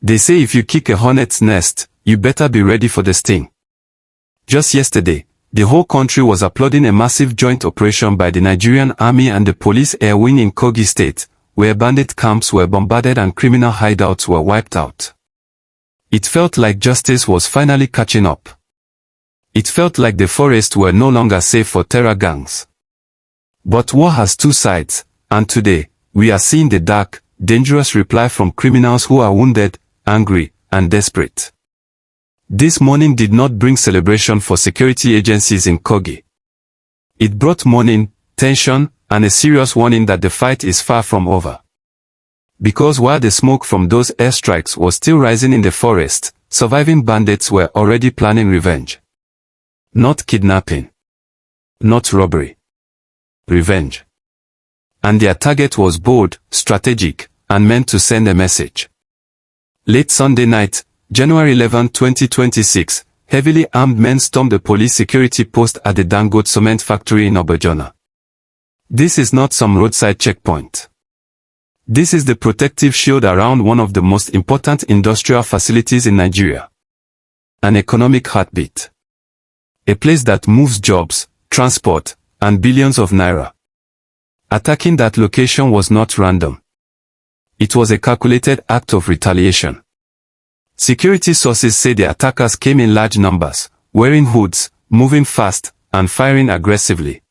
They say if you kick a hornet's nest, you better be ready for the sting. Just yesterday, the whole country was applauding a massive joint operation by the Nigerian Army and the police air wing in Kogi State, where bandit camps were bombarded and criminal hideouts were wiped out. It felt like justice was finally catching up. It felt like the forests were no longer safe for terror gangs. But war has two sides, and today, we are seeing the dark, dangerous reply from criminals who are wounded, angry, and desperate. This morning did not bring celebration for security agencies in Kogi. It brought mourning, tension, and a serious warning that the fight is far from over. Because while the smoke from those airstrikes was still rising in the forest, surviving bandits were already planning revenge. Not kidnapping. Not robbery. Revenge. And their target was bold, strategic, and meant to send a message. Late Sunday night, January 11, 2026, heavily armed men stormed the police security post at the Dangote Cement Factory in Obajana. This is not some roadside checkpoint. This is the protective shield around one of the most important industrial facilities in Nigeria. An economic heartbeat. A place that moves jobs, transport, and billions of naira. Attacking that location was not random. It was a calculated act of retaliation. Security sources say the attackers came in large numbers, wearing hoods, moving fast, and firing aggressively.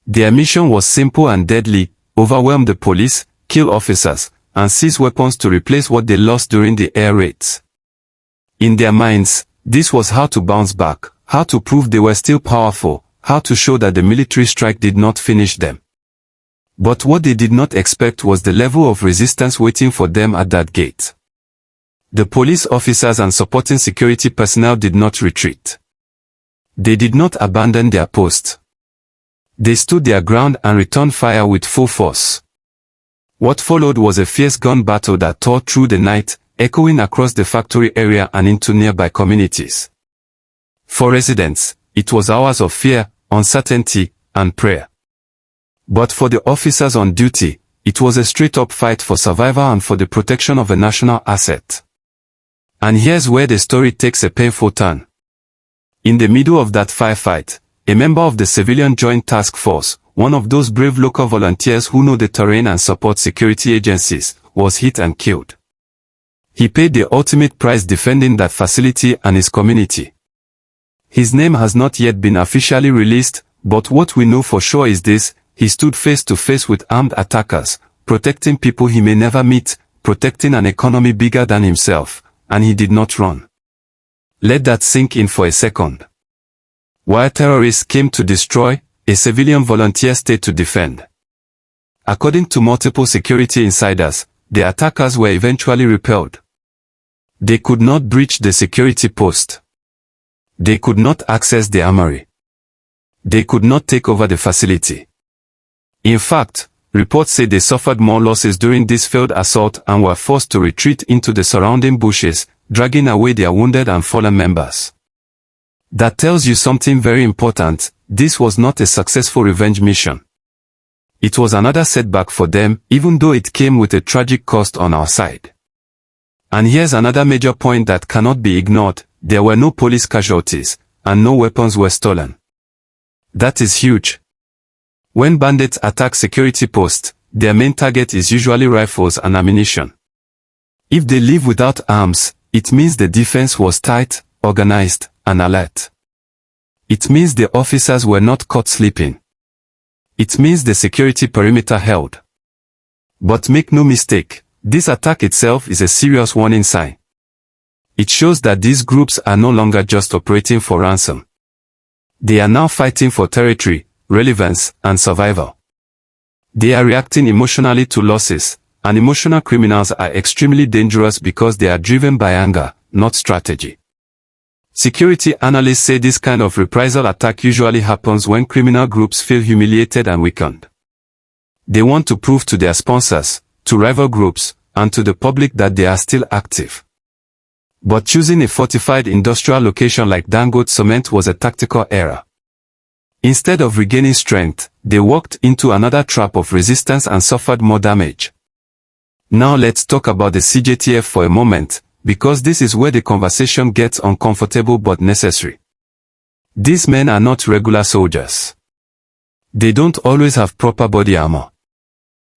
Their mission was simple and deadly: overwhelm the police, kill officers, and seize weapons to replace what they lost during the air raids. In their minds, this was how to bounce back, how to prove they were still powerful, how to show that the military strike did not finish them. But what they did not expect was the level of resistance waiting for them at that gate. The police officers and supporting security personnel did not retreat. They did not abandon their post. They stood their ground and returned fire with full force. What followed was a fierce gun battle that tore through the night, echoing across the factory area and into nearby communities. For residents, it was hours of fear, uncertainty, and prayer. But for the officers on duty, it was a straight-up fight for survival and for the protection of a national asset. And here's where the story takes a painful turn. In the middle of that firefight, a member of the Civilian Joint Task Force, one of those brave local volunteers who know the terrain and support security agencies, was hit and killed. He paid the ultimate price defending that facility and his community. His name has not yet been officially released, but what we know for sure is this: he stood face to face with armed attackers, protecting people he may never meet, protecting an economy bigger than himself, and he did not run. Let that sink in for a second. While terrorists came to destroy, a civilian volunteer stayed to defend. According to multiple security insiders, the attackers were eventually repelled. They could not breach the security post. They could not access the armory. They could not take over the facility. In fact, reports say they suffered more losses during this failed assault and were forced to retreat into the surrounding bushes, dragging away their wounded and fallen members. That tells you something very important: this was not a successful revenge mission. It was another setback for them, even though it came with a tragic cost on our side. And here's another major point that cannot be ignored: there were no police casualties, and no weapons were stolen. That is huge. When bandits attack security posts, their main target is usually rifles and ammunition. If they leave without arms, it means the defense was tight, organized, and alert. It means the officers were not caught sleeping. It means the security perimeter held. But make no mistake, this attack itself is a serious warning sign. It shows that these groups are no longer just operating for ransom. They are now fighting for territory, relevance, and survival. They are reacting emotionally to losses, and emotional criminals are extremely dangerous because they are driven by anger, not strategy. Security analysts say this kind of reprisal attack usually happens when criminal groups feel humiliated and weakened. They want to prove to their sponsors, to rival groups, and to the public that they are still active. But choosing a fortified industrial location like Dangote Cement was a tactical error. Instead of regaining strength, they walked into another trap of resistance and suffered more damage. Now let's talk about the CJTF for a moment, because this is where the conversation gets uncomfortable but necessary. These men are not regular soldiers. They don't always have proper body armor.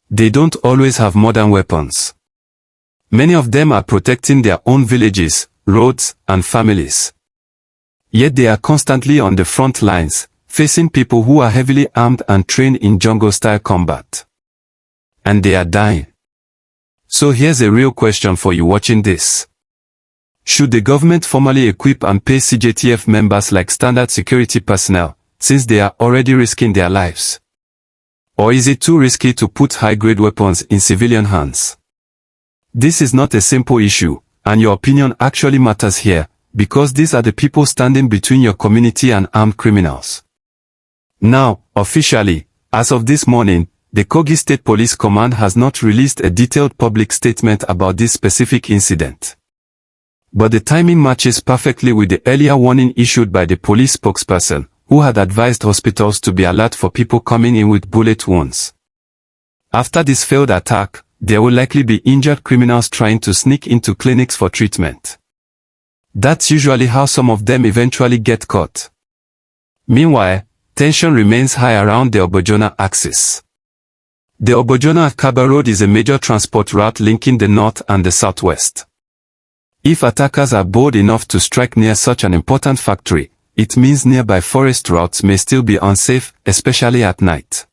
They don't always have modern weapons. Many of them are protecting their own villages, roads, and families. Yet they are constantly on the front lines, facing people who are heavily armed and trained in jungle-style combat. And they are dying. So here's a real question for you watching this. Should the government formally equip and pay CJTF members like standard security personnel, since they are already risking their lives? Or is it too risky to put high-grade weapons in civilian hands? This is not a simple issue, and your opinion actually matters here, because these are the people standing between your community and armed criminals. Now, officially, as of this morning, the Kogi State Police Command has not released a detailed public statement about this specific incident. But the timing matches perfectly with the earlier warning issued by the police spokesperson, who had advised hospitals to be alert for people coming in with bullet wounds. After this failed attack, there will likely be injured criminals trying to sneak into clinics for treatment. That's usually how some of them eventually get caught. Meanwhile, tension remains high around the Obajana axis. The Obajana-Akaba Road is a major transport route linking the north and the southwest. If attackers are bold enough to strike near such an important factory, it means nearby forest routes may still be unsafe, especially at night.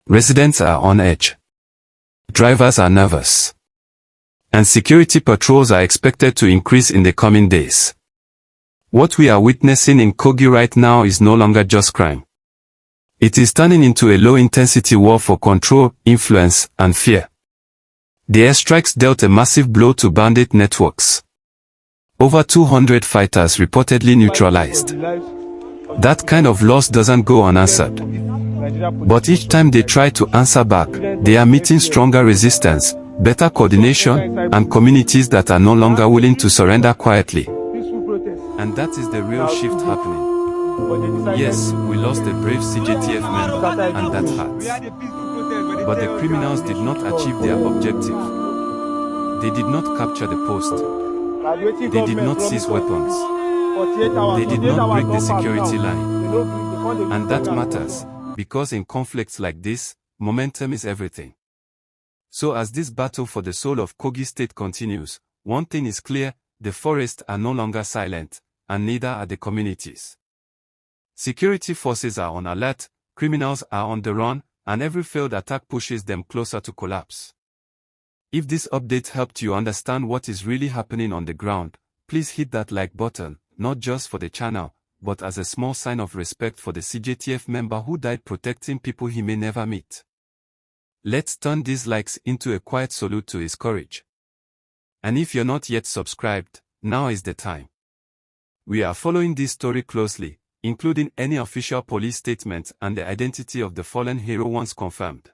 Residents are on edge. Drivers are nervous. And security patrols are expected to increase in the coming days. What we are witnessing in Kogi right now is no longer just crime. It is turning into a low-intensity war for control, influence, and fear. The airstrikes dealt a massive blow to bandit networks. Over 200 fighters reportedly neutralized. That kind of loss doesn't go unanswered. But each time they try to answer back, they are meeting stronger resistance, better coordination, and communities that are no longer willing to surrender quietly. And that is the real shift happening. Yes, we lost a brave CJTF member, and that hurts. But the criminals did not achieve their objective. They did not capture the post. They did not seize weapons. They did not break the security line. And that matters, because in conflicts like this, momentum is everything. So as this battle for the soul of Kogi State continues, one thing is clear, the forests are no longer silent, and neither are the communities. Security forces are on alert, criminals are on the run, and every failed attack pushes them closer to collapse. If this update helped you understand what is really happening on the ground, please hit that like button, not just for the channel, but as a small sign of respect for the CJTF member who died protecting people he may never meet. Let's turn these likes into a quiet salute to his courage. And if you're not yet subscribed, now is the time. We are following this story closely, including any official police statement and the identity of the fallen hero once confirmed.